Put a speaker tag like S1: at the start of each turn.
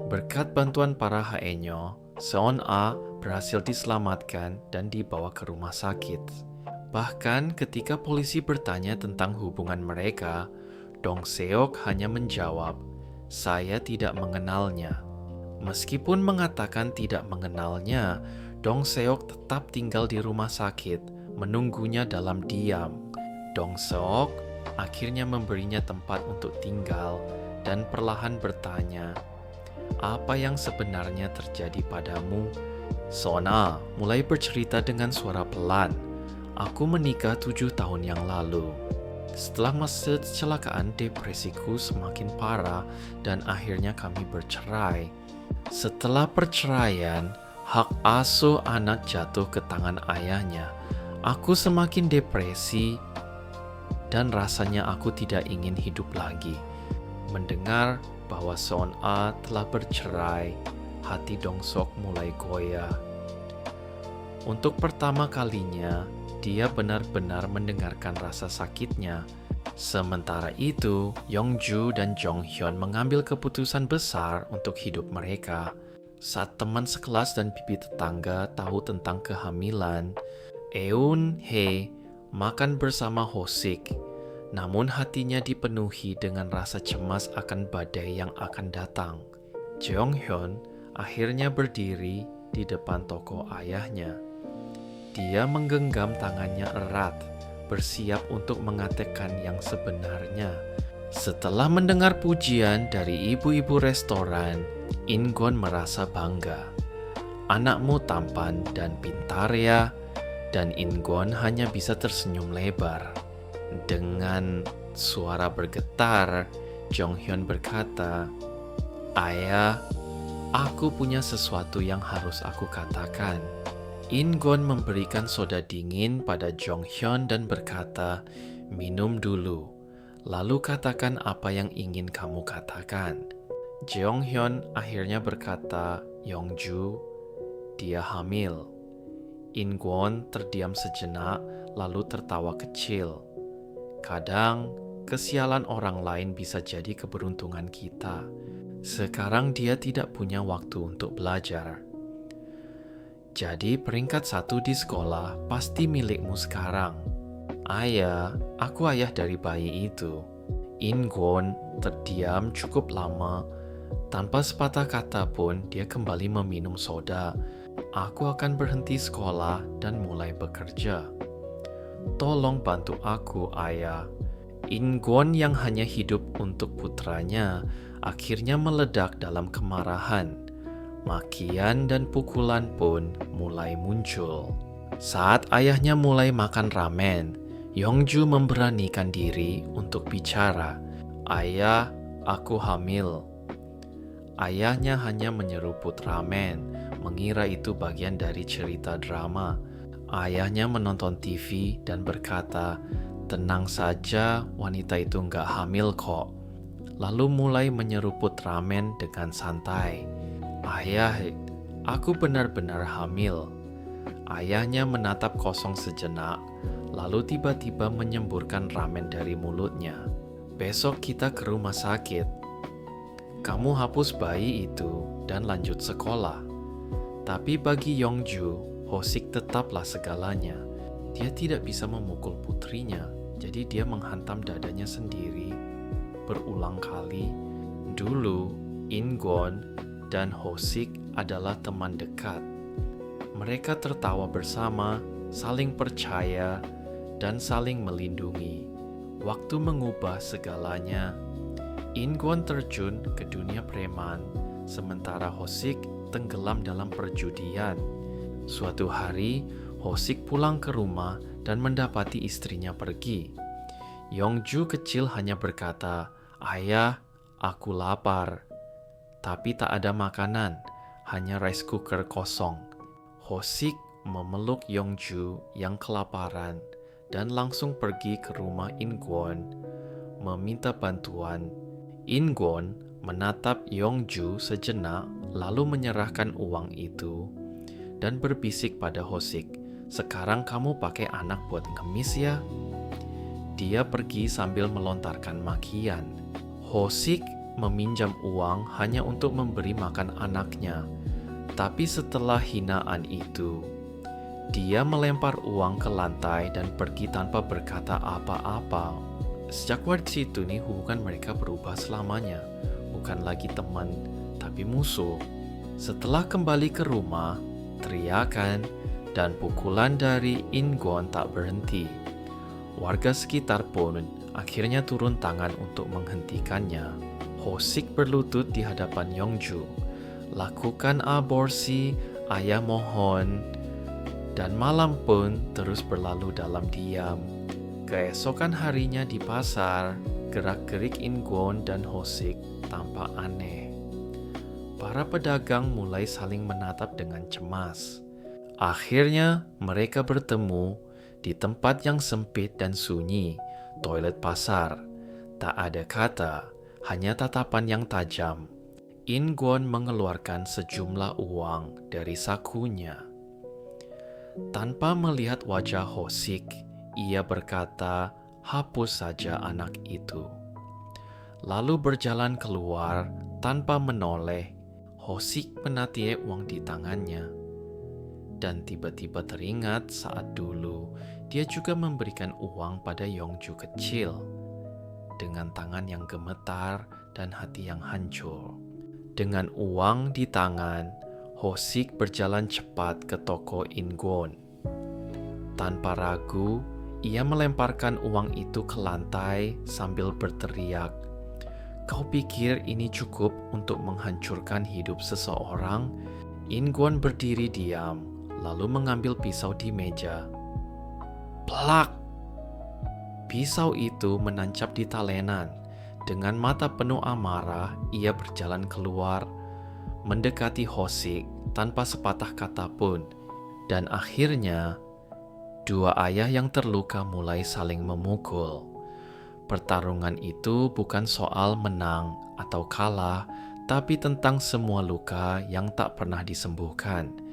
S1: Berkat bantuan para Haenyo, Seon A berhasil diselamatkan dan dibawa ke rumah sakit. Bahkan ketika polisi bertanya tentang hubungan mereka, Dong Seok hanya menjawab, "Saya tidak mengenalnya." Meskipun mengatakan tidak mengenalnya, Dong Seok tetap tinggal di rumah sakit, menunggunya dalam diam. Dong Seok akhirnya memberinya tempat untuk tinggal dan perlahan bertanya, "Apa yang sebenarnya terjadi padamu?" Sona mulai bercerita dengan suara pelan. "Aku menikah 7 tahun yang lalu. Setelah masa kecelakaan, depresiku semakin parah dan akhirnya kami bercerai. Setelah perceraian, hak asuh anak jatuh ke tangan ayahnya. Aku semakin depresi dan rasanya aku tidak ingin hidup lagi." Mendengar bahwa Seon A telah bercerai, hati Dong Seok mulai goyah. Untuk pertama kalinya, dia benar-benar mendengarkan rasa sakitnya. Sementara itu, Yongju dan Jonghyun mengambil keputusan besar untuk hidup mereka. Saat teman sekelas dan bibi tetangga tahu tentang kehamilan, Eun Hye makan bersama Hosik. Namun hatinya dipenuhi dengan rasa cemas akan badai yang akan datang. Jonghyun akhirnya berdiri di depan toko ayahnya. Dia menggenggam tangannya erat, bersiap untuk mengatakan yang sebenarnya. Setelah mendengar pujian dari ibu-ibu restoran, Ingon merasa bangga. "Anakmu tampan dan pintar ya." Dan Ingon hanya bisa tersenyum lebar. Dengan suara bergetar, Jonghyun berkata, "Ayah, aku punya sesuatu yang harus aku katakan." Ingon memberikan soda dingin pada Jonghyun dan berkata, "Minum dulu, lalu katakan apa yang ingin kamu katakan." Jonghyun akhirnya berkata, "Yongju, dia hamil." Ingon terdiam sejenak, lalu tertawa kecil. "Kadang, kesialan orang lain bisa jadi keberuntungan kita. Sekarang dia tidak punya waktu untuk belajar. Jadi peringkat 1 di sekolah pasti milikmu sekarang." "Ayah, aku ayah dari bayi itu." Ingon terdiam cukup lama. Tanpa sepatah kata pun dia kembali meminum soda. "Aku akan berhenti sekolah dan mulai bekerja. Tolong bantu aku, ayah." Ingon yang hanya hidup untuk putranya akhirnya meledak dalam kemarahan. Makian dan pukulan pun mulai muncul. Saat ayahnya mulai makan ramen, Yongju memberanikan diri untuk bicara. "Ayah, aku hamil." Ayahnya hanya menyeruput ramen, mengira itu bagian dari cerita drama. Ayahnya menonton TV dan berkata, "Tenang saja, wanita itu nggak hamil kok." Lalu mulai menyeruput ramen dengan santai. "Ayah, aku benar-benar hamil." Ayahnya menatap kosong sejenak, lalu tiba-tiba menyemburkan ramen dari mulutnya. "Besok kita ke rumah sakit. Kamu hapus bayi itu dan lanjut sekolah." Tapi bagi Yongju, Hosik tetaplah segalanya. Dia tidak bisa memukul putrinya, jadi dia menghantam dadanya sendiri berulang kali. Dulu, Ingon dan Hosik adalah teman dekat. Mereka tertawa bersama, saling percaya, dan saling melindungi. Waktu mengubah segalanya. Ingon terjun ke dunia preman, sementara Hosik tenggelam dalam perjudian. Suatu hari, Hosik pulang ke rumah dan mendapati istrinya pergi. Yongju kecil hanya berkata, "Ayah, aku lapar." Tapi tak ada makanan, hanya rice cooker kosong. Hosik memeluk Yongju yang kelaparan dan langsung pergi ke rumah Ingon, meminta bantuan. Ingon menatap Yongju sejenak, lalu menyerahkan uang itu dan berbisik pada Hosik, "Sekarang kamu pakai anak buat ngemis ya." Dia pergi sambil melontarkan makian. Hosik meminjam uang hanya untuk memberi makan anaknya. Tapi setelah hinaan itu, dia melempar uang ke lantai dan pergi tanpa berkata apa-apa. Sejak waktu itu nih hubungan mereka berubah selamanya. Bukan lagi teman, tapi musuh. Setelah kembali ke rumah, teriakan dan pukulan dari Ingon tak berhenti. Warga sekitar pun akhirnya turun tangan untuk menghentikannya. Hosik berlutut di hadapan Yongju. Lakukan aborsi, ayah mohon. Dan malam pun terus berlalu dalam diam. Keesokan harinya di pasar, gerak-gerik Ingon dan Hosik tampak aneh. Para pedagang mulai saling menatap dengan cemas. Akhirnya mereka bertemu di tempat yang sempit dan sunyi, toilet pasar. Tak ada kata, hanya tatapan yang tajam. Ingon mengeluarkan sejumlah uang dari sakunya. Tanpa melihat wajah Hosik, ia berkata, "Hapus saja anak itu." Lalu berjalan keluar tanpa menoleh. Hosik menatih uang di tangannya. Dan tiba-tiba teringat saat dulu dia juga memberikan uang pada Yongju kecil. Dengan tangan yang gemetar dan hati yang hancur. Dengan uang di tangan, Hosik berjalan cepat ke toko Ingon. Tanpa ragu, ia melemparkan uang itu ke lantai sambil berteriak, "Kau pikir ini cukup untuk menghancurkan hidup seseorang?" Ingon berdiri diam, lalu mengambil pisau di meja. Plak! Pisau itu menancap di talenan. Dengan mata penuh amarah, ia berjalan keluar, mendekati Hosik tanpa sepatah kata pun. Dan akhirnya, dua ayah yang terluka mulai saling memukul. Pertarungan itu bukan soal menang atau kalah, tapi tentang semua luka yang tak pernah disembuhkan.